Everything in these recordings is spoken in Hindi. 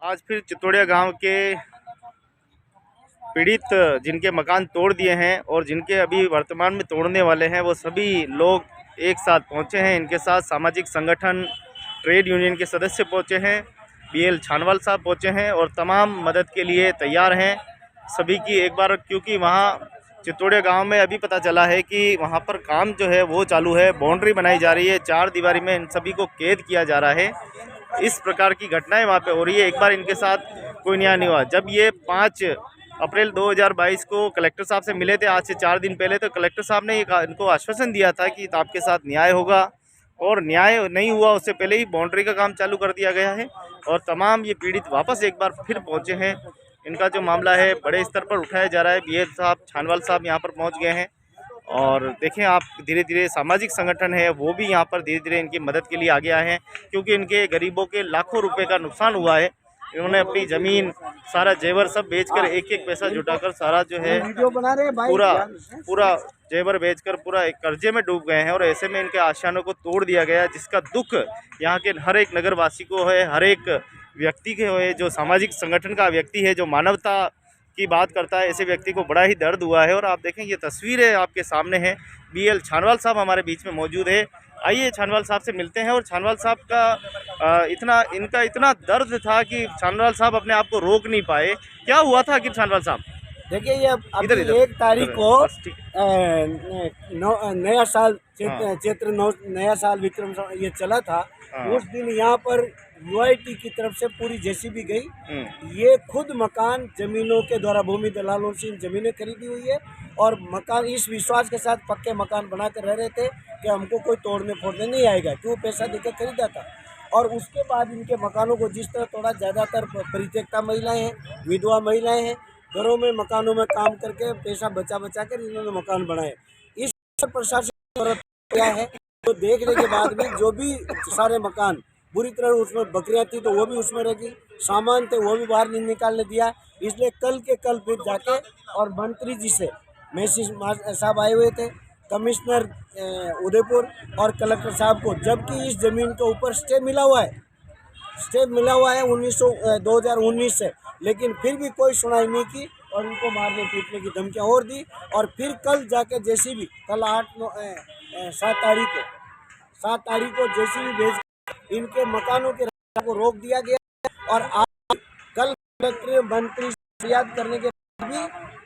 आज फिर चितौड़िया गांव के पीड़ित जिनके मकान तोड़ दिए हैं और जिनके अभी वर्तमान में तोड़ने वाले हैं, वो सभी लोग एक साथ पहुंचे हैं। इनके साथ सामाजिक संगठन, ट्रेड यूनियन के सदस्य पहुंचे हैं, बीएल छानवाल साहब पहुंचे हैं और तमाम मदद के लिए तैयार हैं सभी की। एक बार क्योंकि वहाँ चितौड़िया गांव में अभी पता चला है कि वहाँ पर काम जो है वो चालू है, बाउंड्री बनाई जा रही है, चार दीवारी में इन सभी को कैद किया जा रहा है। इस प्रकार की घटनाएं वहाँ पे हो रही है। एक बार इनके साथ कोई न्याय नहीं हुआ। जब ये 5 अप्रैल 2022 को कलेक्टर साहब से मिले थे, आज से 4 दिन पहले, तो कलेक्टर साहब ने इनको आश्वासन दिया था कि आपके साथ न्याय होगा, और न्याय नहीं हुआ। उससे पहले ही बाउंड्री का काम चालू कर दिया गया है और तमाम ये पीड़ित वापस एक बार फिर पहुंचे हैं। इनका जो मामला है बड़े स्तर पर उठाया जा रहा है। बीएल साहब, छानवाल साहब यहाँ पर पहुँच गए हैं और देखें आप, धीरे धीरे सामाजिक संगठन है वो भी यहाँ पर धीरे धीरे इनकी मदद के लिए आगे आए हैं, क्योंकि इनके गरीबों के लाखों रुपए का नुकसान हुआ है। इन्होंने अपनी ज़मीन, सारा जेवर सब बेचकर, एक एक पैसा जुटाकर सारा जो है पूरा जेवर बेचकर पूरा एक कर्जे में डूब गए हैं। और ऐसे में इनके आशियानों को तोड़ दिया गया, जिसका दुख यहाँ के हर एक नगरवासी को है, हर एक व्यक्ति के है। जो सामाजिक संगठन का व्यक्ति है, जो मानवता की बात करता है, ऐसे व्यक्ति को बड़ा ही दर्द हुआ है। और आप देखें, ये तस्वीरें आपके सामने हैं। बीएल छानवाल साहब हमारे बीच में मौजूद है। आइए छानवाल साहब से मिलते हैं। और छानवाल साहब का इतना दर्द था कि छानवाल साहब अपने आप को रोक नहीं पाए। क्या हुआ था आखिर छानवाल साहब? देखिए, ये अभी 1 तारीख को नया साल चैत्र नया साल विक्रम ये चला था। उस दिन यहाँ पर यूआईटी की तरफ से पूरी जेसीबी गई। ये खुद मकान जमीनों के द्वारा भूमि दलालों से जमीनें खरीदी हुई है और मकान इस विश्वास के साथ पक्के मकान बना कर रह रहे थे कि हमको कोई तोड़ने फोड़ने नहीं आएगा, क्यों पैसा देकर खरीदा था। और उसके बाद इनके मकानों को जिस तरह तोड़ा, ज़्यादातर परित्यक्ता महिलाएं हैं, विधवा महिलाएं हैं, घरों में मकानों में काम करके पैसा बचा बचा कर इन्होंने मकान बनाए। इस प्रशासन क्या है, तो देखने के बाद भी जो भी सारे मकान बुरी तरह, उसमें बकरियां थी तो वो भी उसमें रखी, सामान थे वो भी बाहर नहीं निकालने दिया। इसलिए कल के कल फिर जाके और मंत्री जी से मैसेज साहब आए हुए थे, कमिश्नर उदयपुर और कलेक्टर साहब को, जबकि इस जमीन के ऊपर स्टे मिला हुआ है 2019 से, लेकिन फिर भी कोई सुनाई नहीं की और उनको मारने पीटने की धमकियां और दी। और फिर कल जाके जेसीबी, कल 7 तारीख को जेसीबी भेज इनके मकानों के रक्षा को रोक दिया गया। और आज कल कलेक्टर मंत्री से फरियाद करने के बाद भी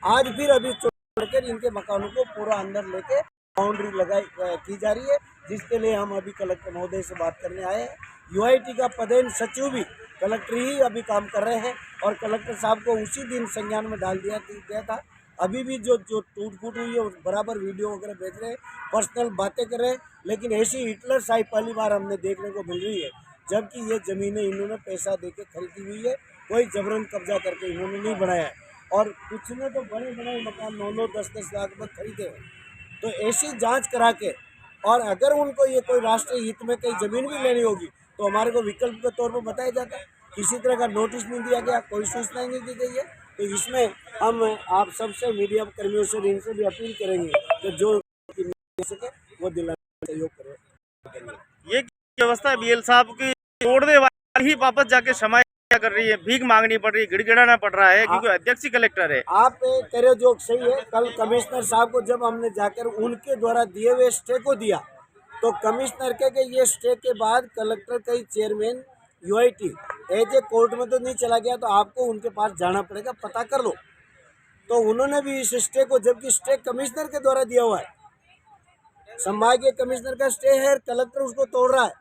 आज फिर अभी छोड़कर इनके मकानों को पूरा अंदर लेके बाउंड्री लगाई की जा रही है, जिसके लिए हम अभी कलेक्टर महोदय से बात करने आए हैं। यूआईटी का पदेन सचिव भी कलेक्टर ही अभी काम कर रहे हैं और कलेक्टर साहब को उसी दिन संज्ञान में डाल दिया गया था। अभी भी जो टूट फूट हुई है बराबर वीडियो वगैरह भेज रहे हैं, पर्सनल बातें कर रहे हैं, लेकिन ऐसी हिटलर साही पहली बार हमने देखने को मिल रही है। जबकि ये ज़मीनें इन्होंने पैसा देके खरीदी हुई है, कोई जबरन कब्जा करके इन्होंने नहीं बनाया है। और कुछ ने तो बड़े बड़े मकान 9-9, 10-10 लाख में खरीदे हैं। तो ऐसी जांच करा के, और अगर उनको ये कोई राष्ट्रीय हित में कहीं ज़मीन भी लेनी होगी तो हमारे को विकल्प के तौर पर बताया जाता है। किसी तरह का नोटिस नहीं दिया गया, कोई सूचना नहीं दी गई है। तो इसमें हम आप सबसे, मीडिया कर्मियों से, इनसे भी अपील करेंगे कि जो सके वो दिलाने का सहयोग करें। ये व्यवस्था है बीएल साहब की, तोड़ने वाली ही वापस जाके क्षमा कर रही है, भीख मांगनी पड़ रही है, गिड़गिड़ाना पड़ रहा है, क्योंकि अध्यक्ष ही कलेक्टर है। आप कह रहे हो जो सही है। कल कमिश्नर साहब को जब हमने जाकर उनके द्वारा दिए हुए स्टे को दिया, तो कमिश्नर के ये स्टे के बाद कलेक्टर का ही chairman UIT as a court में तो नहीं चला गया, तो आपको उनके पास जाना पड़ेगा, पता कर लो। तो उन्होंने भी इस स्टे को, जबकि स्टे कमिश्नर के द्वारा दिया हुआ है, संभागीय कमिश्नर का स्टे है, कलेक्टर उसको तोड़ रहा है।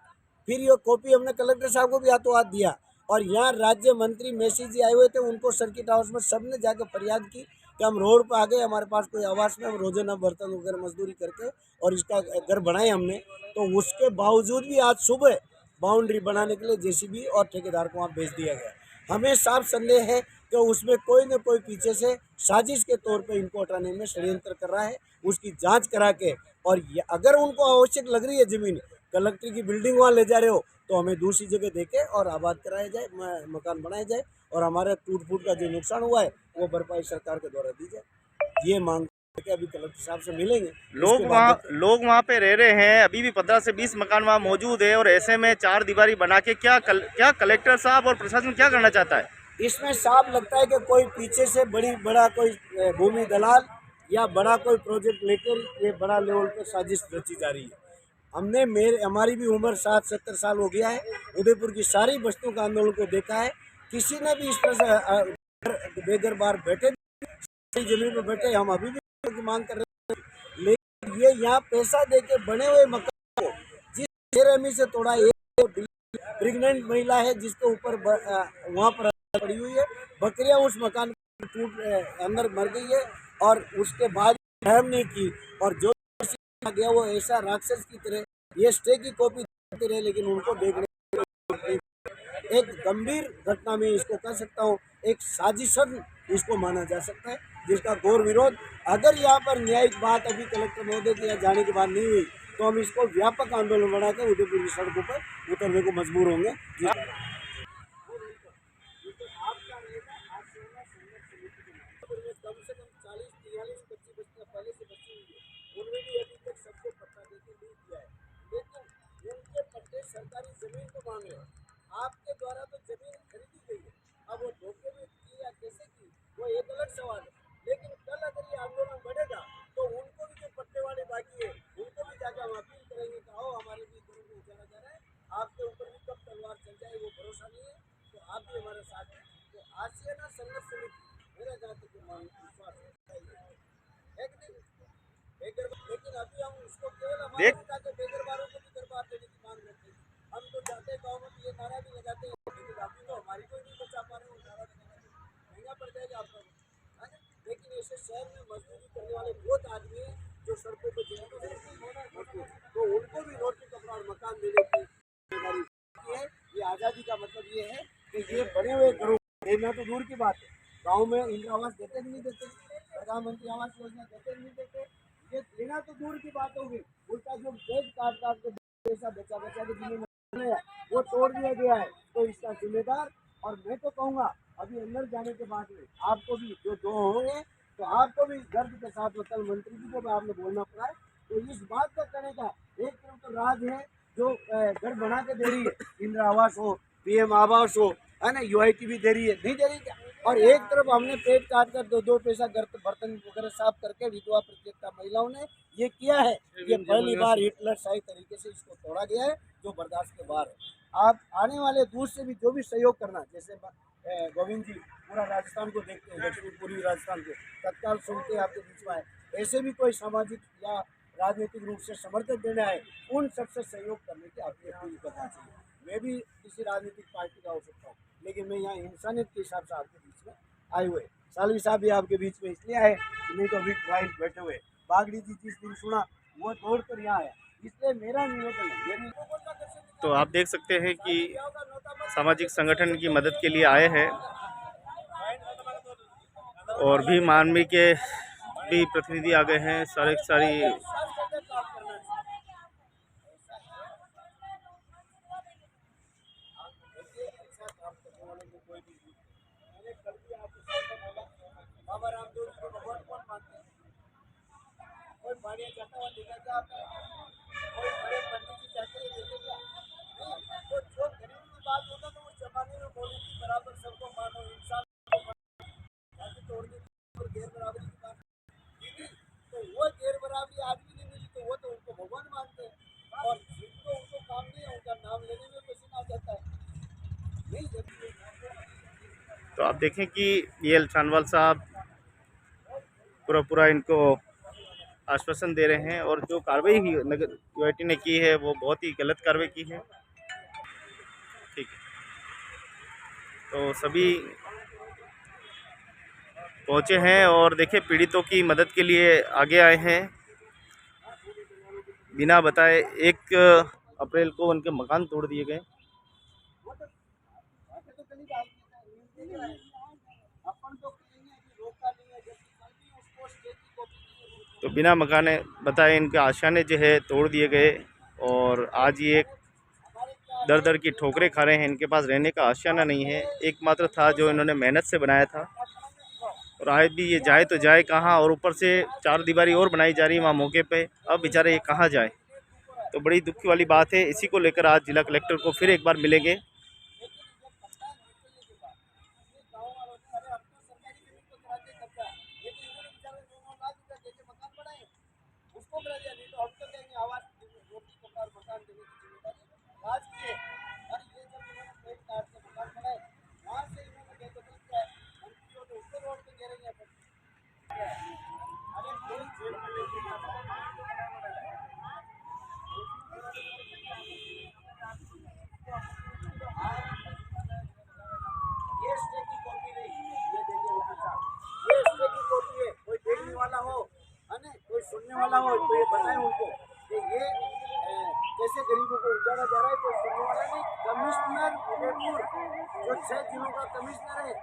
फिर ये कॉपी हमने कलेक्टर साहब को भी हाथों हाथ दिया। और यहाँ राज्य मंत्री मैसेज जी आए हुए थे, उनको सर्किट हाउस में सबने जाकर फरियाद की कि हम रोड पर आ गए, हमारे पास कोई आवास में, हम रोजाना बर्तन वगैरह मजदूरी करके और इसका घर बनाए हमने। तो उसके बावजूद भी आज सुबह बाउंड्री बनाने के लिए जेसीबी और ठेकेदार को वहाँ भेज दिया गया। हमें साफ संदेह है कि उसमें कोई न कोई पीछे से साजिश के तौर पे इनको हटाने में षड्यंत्र कर रहा है। उसकी जांच करा के, और अगर उनको आवश्यक लग रही है ज़मीन, कलेक्टर की बिल्डिंग वहाँ ले जा रहे हो, तो हमें दूसरी जगह देके और आबाद कराया जाए, मकान बनाए जाए, और हमारे टूट फूट का जो नुकसान हुआ है वो भरपाई सरकार के द्वारा दी जाए। ये मांग अभी कलेक्टर साहब से मिलेंगे। लोग वहाँ पे रह रहे हैं, अभी भी 15 से 20 मकान वहाँ मौजूद है, और ऐसे में चार दीवारी बना के क्या कलेक्टर साहब और प्रशासन क्या करना चाहता है? इसमें साफ लगता है कि कोई पीछे से बड़ा कोई भूमि दलाल या बड़ा कोई प्रोजेक्ट लेकर ये बड़ा लेवल पे साजिश रची जा रही है। हमारी भी उम्र 60-70 साल हो गया है। उदयपुर की सारी बस्तियों का आंदोलन को देखा है। किसी ने भी इस तरह से बेघर बार बैठे जमीन पर बैठे, हम अभी भी की मांग कर रहे हैं। लेकिन ये यहाँ पैसा दे के बने हुए मकान को जिस बेरहमी से तोड़ा, एक प्रेग्नेंट महिला है जिसके ऊपर वहाँ पर पड़ी हुई है, बकरियां उस मकान टूट अंदर मर गई है, और उसके बाद रहम नहीं की, और जो गया वो ऐसा राक्षस की तरह ये स्टे की कॉपी देते रहे, लेकिन उनको देखने एक गंभीर घटना में इसको कह सकता हूँ, एक साजिशन इसको माना जा सकता है, जिसका घोर विरोध। अगर यहाँ पर न्यायिक बात अभी कलेक्टर महोदय के यहाँ जाने के बाद नहीं हुई तो हम इसको व्यापक आंदोलन बनाकर उदयपुर की सड़कों पर उतरने को मजबूर होंगे। कम से कम 40, 43, 25 बस्तियाँ पहले से बची हुई है, उनमें भी अभी तक सबको पट्टा देके नहीं दिया है, लेकिन उनके पट्टे सरकारी जमीन को मांग रहे हैं। आपके द्वारा तो जमीन खरीदी गई है, अब वो धोखे में की या कैसे की वो एक अलग सवाल है, लेकिन कल अगर ये आंदोलन बढ़ेगा तो उनको भी जो पट्टे वाले बाकी है उनको भी जाकर हम अपील करेंगे कि आओ हमारे भी घरों को उजाला जा रहा है, आपके ऊपर भी कब तलवार चल जाए वो भरोसा नहीं है, तो आप भी हमारे साथ हैं। तो आसियाना संघर्ष समिति मेरा जहाँ तक विश्वास है, लेकिन अभी हम उसको केवल हमारे बेघरवारों को भी घर बार देने की मांग करते हैं। हम तो जाते हैं गाँव में ये नारा भी लगाते हैं, लेकिन अभी तो हमारी कोई नहीं बचा पा रहे, वो नारा लगाना महंगा पड़ जाएगा आपको, है ना। लेकिन ऐसे शहर में मजदूरी करने वाले बहुत आदमी हैं जो सड़कों पर जिंदगी, तो उनको भी रोटी कपड़ा और मकान देने की जिम्मेदारी है। ये आज़ादी का मतलब ये है कि ये बने हुए घरों देना तो दूर की बात है, गाँव में इंदिरा आवास देते भी नहीं देते, प्रधानमंत्री आवास योजना देते भी नहीं देते, ये देना तो दूर की बात होगी, उल्टा जो बेच काट के पैसा बचा के जिम्मेदार वो तोड़ दिया गया है, तो इसका जिम्मेदार। और मैं तो कहूँगा अभी अंदर जाने के बाद में आपको भी जो दो होंगे तो आपको भी दर्द के साथ कल मंत्री जी को भी आपने बोलना पड़ा है। तो इस बात का कहने का एक तरफ तो राज है जो घर बना के दे रही है, इंदिरा आवास हो, PM आवास हो, है ना, UIT भी दे रही है, नहीं दे रही क्या? और एक तरफ हमने पेट काट कर दो पैसा बर्तन वगैरह साफ करके विधवा प्रत्येकता महिलाओं ने ये किया है। ये पहली बार हिटलर शाही तरीके से इसको तोड़ा गया है जो बर्दाश्त के बाहर है। आप आने वाले दूर से भी जो भी सहयोग करना, जैसे गोविंद जी पूरा राजस्थान को देखते हैं, दक्षिण पूर्वी राजस्थान को तत्काल सुनते आपके बीच में आए, ऐसे भी कोई सामाजिक या राजनीतिक रूप से समर्थन देने आए, उन सबसे सहयोग करने की आपकी अपील करना चाहिए। मैं भी किसी राजनीतिक पार्टी का हो सकता हूँ, लेकिन मैं यहाँ इंसानियत के हिसाब से आपके बीच में आए हुए। सालवी साहब भी आपके बीच में इसलिए आए कि नहीं तो विक वाइट बैठे हुए, बागड़ी जी जिस दिन सुना वो दौड़ कर यहाँ आया, इसलिए मेरा निवेदन है। तो आप देख सकते हैं कि सामाजिक संगठन की मदद के लिए आए हैं, और भी मानवी के भी प्रतिनिधि आ गए हैं, सारी तो आप देखें कि ये सानवाल साहब पूरा इनको आश्वासन दे रहे हैं, और जो कार्रवाई नगर UIT ने की है वो बहुत ही गलत कार्रवाई की है। ठीक है, तो सभी पहुंचे हैं और देखिए पीड़ितों की मदद के लिए आगे आए हैं। बिना बताए 1 अप्रैल को उनके मकान तोड़ दिए गए। तो बिना मकाने बताए इनके आशियाने जो है तोड़ दिए गए, और आज ये दर की ठोकरें खा रहे हैं। इनके पास रहने का आशियाना नहीं है, एकमात्र था जो इन्होंने मेहनत से बनाया था, और आज भी ये जाए तो जाए कहाँ, और ऊपर से चार दीवारी और बनाई जा रही है वहाँ मौके पे। अब बेचारे ये कहाँ जाए, तो बड़ी दुख वाली बात है। इसी को लेकर आज जिला कलेक्टर को फिर एक बार मिलेंगे। सुनने वाला हो तो ये बताएं उनको कि ये कैसे गरीबों को उजाड़ा जा रहा है। कोई सुनने वाला नहीं। कमिश्नर उदयपुर जो 6 जिलों का कमिश्नर है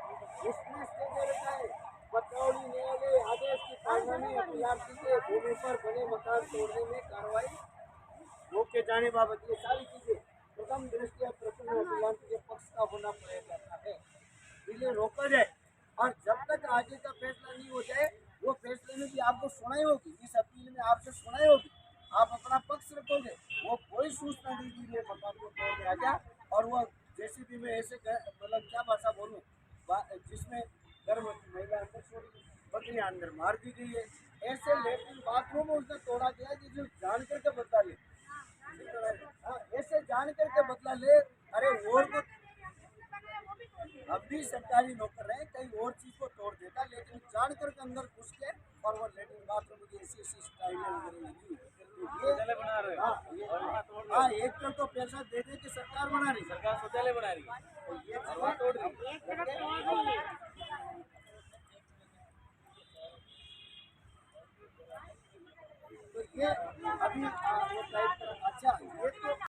उसने स्टे दे रखा है। पतौड़ी न्यायालय आदेश की पालना में अपीलार्थी के भूमि पर बने मकान तोड़ने में कार्रवाई रोके जाने बाबत ये सारी चीजें प्रथम दृष्टया प्रश्न अपीलार्थी के पक्ष का होना पड़ेगा है। इन्हें रोका जाए और जब तक आगे का फैसला नहीं हो जाए वो फैसले में भी आपको सुनाई होगी। इस अपील में आपसे सुनाई होगी, आप अपना पक्ष रखोगे। वो कोई सूचना नहीं दी है मकान को तोड़ने आ गया और वो जेसीबी में ऐसे मतलब क्या भाषा बोलूँ जिसमें गर्भवती महिला अंदर छोड़ी बकरियां अंदर मार दी गई है। ऐसे लेटरिन बाथरूम उसने तोड़ा गया जिसे जान करके बदला ले। हाँ, ऐसे जान करके बदला ले। अरे और को अब भी सरकारी नौकर है, कहीं और चीज को तोड़ देता, लेकिन जान करके अंदर घुस के और वो लेटरिन बाथरूम की ऐसी स्टाइल लगी। हाँ, एक तो पैसा दे दे कि सरकार बना रही, सरकार शौचालय बना रही है, तो ये तोड़ रही। तो ये अभी अच्छा ये तो